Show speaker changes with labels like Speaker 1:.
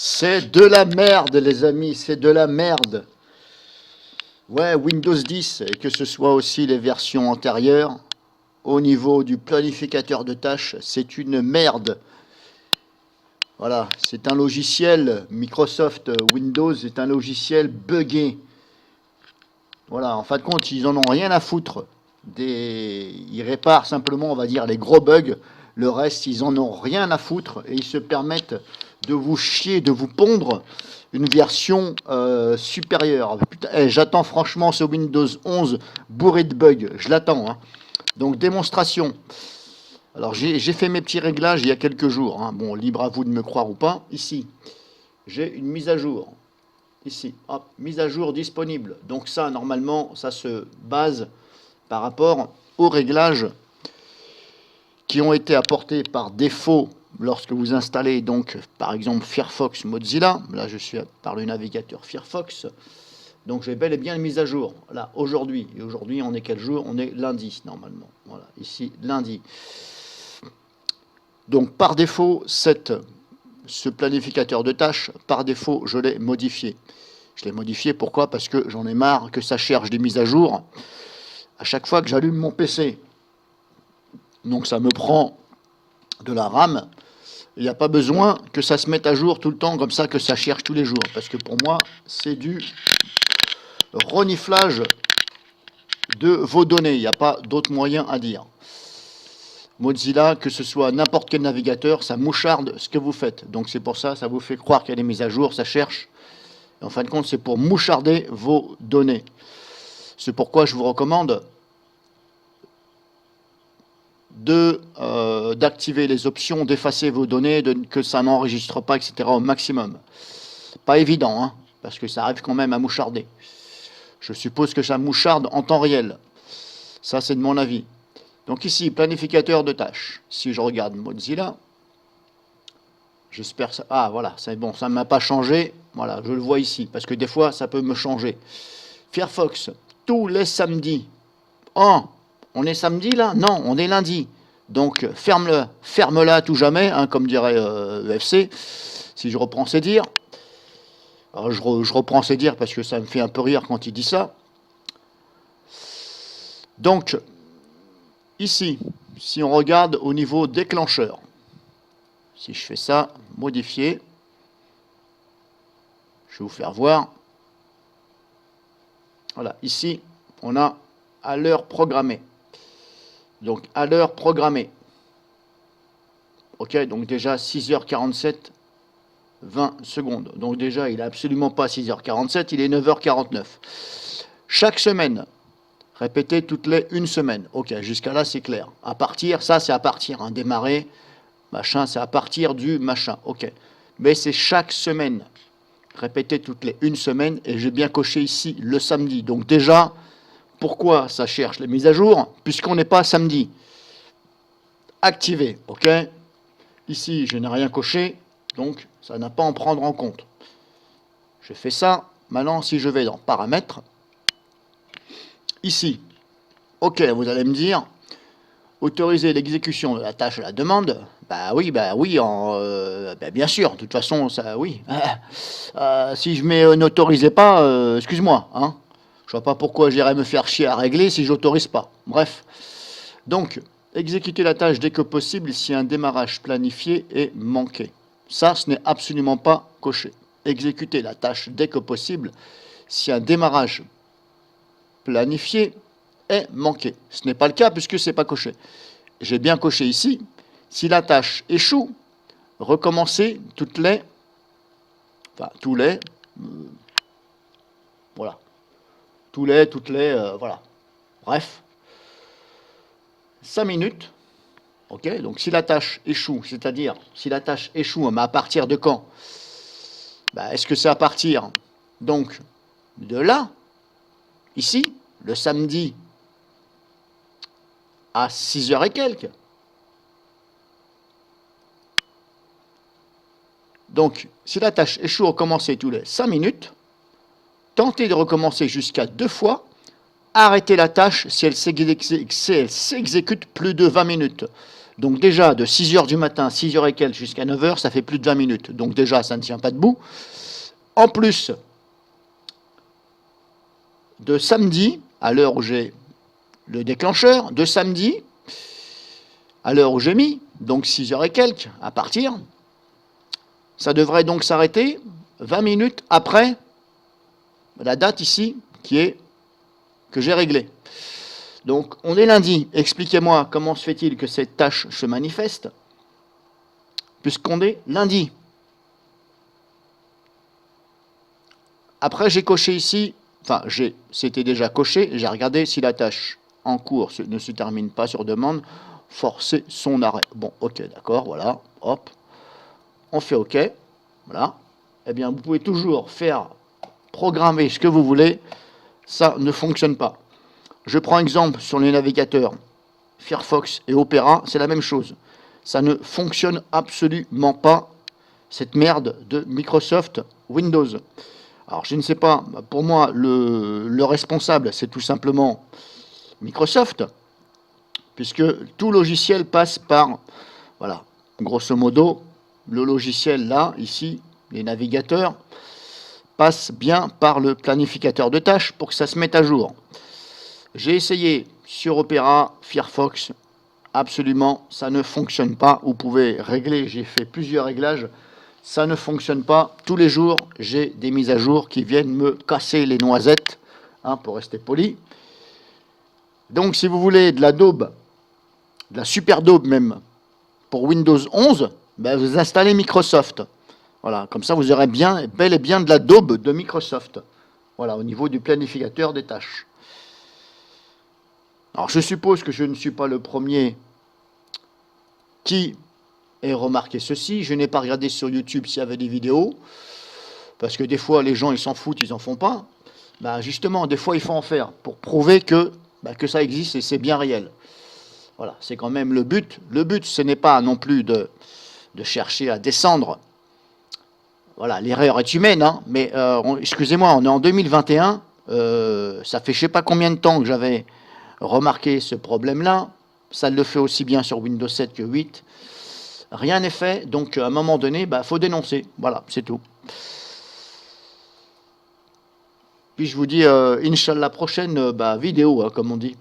Speaker 1: C'est de la merde, les amis, c'est de la merde. Ouais, Windows 10, et que ce soit aussi les versions antérieures, au niveau du planificateur de tâches, c'est une merde. Voilà, c'est un logiciel, Microsoft Windows est un logiciel buggé. Voilà, en fin de compte, ils en ont rien à foutre. Ils réparent simplement, on va dire, les gros bugs. Le reste, ils en ont rien à foutre et ils se permettent de vous chier, de vous pondre une version supérieure. Putain, j'attends franchement ce Windows 11 bourré de bugs. Je l'attends. Hein. Donc, démonstration. Alors, j'ai fait mes petits réglages il y a quelques jours. Hein. Bon, libre à vous de me croire ou pas. Ici, j'ai une mise à jour. Ici, hop, mise à jour disponible. Donc ça, normalement, ça se base par rapport aux réglages qui ont été apportés par défaut lorsque vous installez, donc, par exemple, Firefox Mozilla. Là, je suis par le navigateur Firefox. Donc, j'ai bel et bien une mise à jour. Là, aujourd'hui. Et aujourd'hui, on est quel jour? On est lundi, normalement. Voilà, ici, lundi. Donc, par défaut, ce planificateur de tâches, par défaut, je l'ai modifié. Je l'ai modifié, pourquoi? Parce que j'en ai marre que ça cherche des mises à jour à chaque fois que j'allume mon PC. Donc ça me prend de la RAM. Il n'y a pas besoin que ça se mette à jour tout le temps, comme ça, que ça cherche tous les jours. Parce que pour moi, c'est du reniflage de vos données. Il n'y a pas d'autre moyen à dire. Mozilla, que ce soit n'importe quel navigateur, ça moucharde ce que vous faites. Donc c'est pour ça, ça vous fait croire qu'il y a des mises à jour, ça cherche. En fin de compte, c'est pour moucharder vos données. C'est pourquoi je vous recommande d'activer les options, d'effacer vos données, que ça n'enregistre pas, etc. au maximum. Pas évident, hein, parce que ça arrive quand même à moucharder. Je suppose que ça moucharde en temps réel. Ça, c'est de mon avis. Donc ici, planificateur de tâches. Si je regarde Mozilla, j'espère ça. Ah, voilà, c'est bon, ça ne m'a pas changé. Voilà, je le vois ici, parce que des fois, ça peut me changer. Firefox, tous les samedis. Oh, on est samedi là? Non, on est lundi. Donc, ferme-la à tout jamais, hein, comme dirait EFC, si je reprends ses dires. Alors, je reprends ses dires parce que ça me fait un peu rire quand il dit ça. Donc, ici, si on regarde au niveau déclencheur, si je fais ça, modifier, je vais vous faire voir. Voilà, ici, on a à l'heure programmée. Donc, à l'heure programmée. Ok, donc déjà 6h47, 20 secondes. Donc déjà, il n'est absolument pas 6h47, il est 9h49. Chaque semaine, répétez toutes les une semaine. Ok, jusqu'à là, c'est clair. À partir, ça, c'est à partir. Hein, démarrer, machin, c'est à partir du machin. Ok. Mais c'est chaque semaine. Répétez toutes les une semaine. Et j'ai bien coché ici le samedi. Donc déjà, pourquoi ça cherche les mises à jour? Puisqu'on n'est pas samedi. Activé. Ok. Ici, je n'ai rien coché. Donc, ça n'a pas à en prendre en compte. Je fais ça. Maintenant, si je vais dans paramètres, ici, ok, vous allez me dire, autoriser l'exécution de la tâche à la demande. Bah oui, bien sûr, de toute façon, ça, oui. Si je mets n'autorisez pas, excuse-moi, hein. Je vois pas pourquoi j'irais me faire chier à régler si je n'autorise pas. Bref. Donc, exécuter la tâche dès que possible si un démarrage planifié est manqué. Ça, ce n'est absolument pas coché. Exécuter la tâche dès que possible si un démarrage planifié est manqué. Ce n'est pas le cas puisque ce n'est pas coché. J'ai bien coché ici. Si la tâche échoue, recommencer toutes les... Enfin, tous les... voilà. Toutes les... voilà. Bref. 5 minutes. Ok, donc si la tâche échoue, c'est-à-dire si la tâche échoue, mais à partir de quand? Est-ce que c'est à partir donc de là, ici, le samedi à 6h et quelques? Donc, si la tâche échoue, recommencer tous les 5 minutes, tentez de recommencer jusqu'à 2 fois, arrêtez la tâche si elle s'exécute plus de 20 minutes. Donc déjà, de 6 heures du matin, 6 heures et quelques, jusqu'à 9 heures, ça fait plus de 20 minutes. Donc déjà, ça ne tient pas debout. En plus, de samedi, à l'heure où j'ai le déclencheur, de samedi, à l'heure où j'ai mis, donc 6 heures et quelques, à partir, ça devrait donc s'arrêter 20 minutes après la date ici, que j'ai réglée. Donc, on est lundi. Expliquez-moi comment se fait-il que cette tâche se manifeste, puisqu'on est lundi. Après, j'ai coché ici, enfin, c'était déjà coché, j'ai regardé si la tâche en cours ne se termine pas sur demande, forcer son arrêt. Bon, ok, d'accord, voilà, hop, on fait ok, voilà. Eh bien, vous pouvez toujours faire programmer ce que vous voulez, ça ne fonctionne pas. Je prends exemple sur les navigateurs Firefox et Opera, c'est la même chose. Ça ne fonctionne absolument pas, cette merde de Microsoft Windows. Alors, je ne sais pas, pour moi, le responsable, c'est tout simplement Microsoft, puisque tout logiciel passe par, voilà, grosso modo, le logiciel là, ici, les navigateurs, passe bien par le planificateur de tâches pour que ça se mette à jour. J'ai essayé sur Opera, Firefox, absolument, ça ne fonctionne pas. Vous pouvez régler, j'ai fait plusieurs réglages, ça ne fonctionne pas. Tous les jours, j'ai des mises à jour qui viennent me casser les noisettes, hein, pour rester poli. Donc, si vous voulez de la daube, de la super daube même, pour Windows 11, ben, vous installez Microsoft. Voilà, comme ça, vous aurez bien, bel et bien de la daube de Microsoft. Voilà, au niveau du planificateur des tâches. Alors, je suppose que je ne suis pas le premier qui ait remarqué ceci. Je n'ai pas regardé sur YouTube s'il y avait des vidéos, parce que des fois, les gens, ils s'en foutent, ils n'en font pas. Ben, justement, des fois, il faut en faire pour prouver que ça existe et c'est bien réel. Voilà, c'est quand même le but. Le but, ce n'est pas non plus de chercher à descendre. Voilà, l'erreur est humaine, hein, mais excusez-moi, on est en 2021. Ça fait je ne sais pas combien de temps que j'avais remarqué ce problème-là. Ça le fait aussi bien sur Windows 7 que 8. Rien n'est fait, donc à un moment donné, faut dénoncer. Voilà, c'est tout. Puis je vous dis, Inch'Allah, prochaine vidéo, hein, comme on dit.